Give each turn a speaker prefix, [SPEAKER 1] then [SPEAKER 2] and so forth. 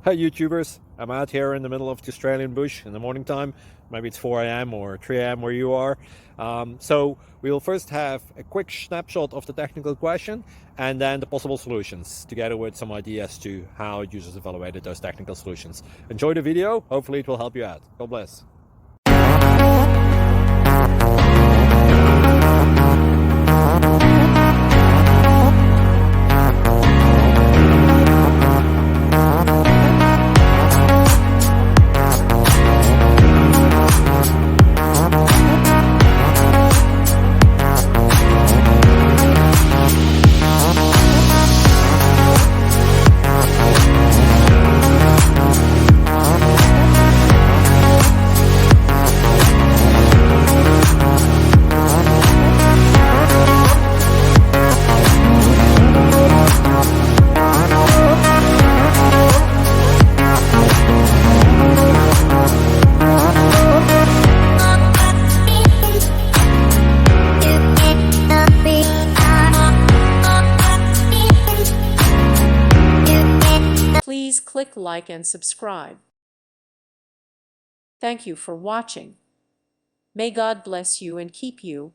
[SPEAKER 1] Hi YouTubers, I'm out here in the middle of the Australian bush in the morning time. Maybe it's 4 a.m. or 3 a.m. where you are. So we'll first have a quick snapshot of the technical question and then the possible solutions, together with some ideas to how users evaluated those technical solutions. Enjoy the video, hopefully it will help you out. God bless.
[SPEAKER 2] Please click like and subscribe. Thank you for watching. May God bless you and keep you.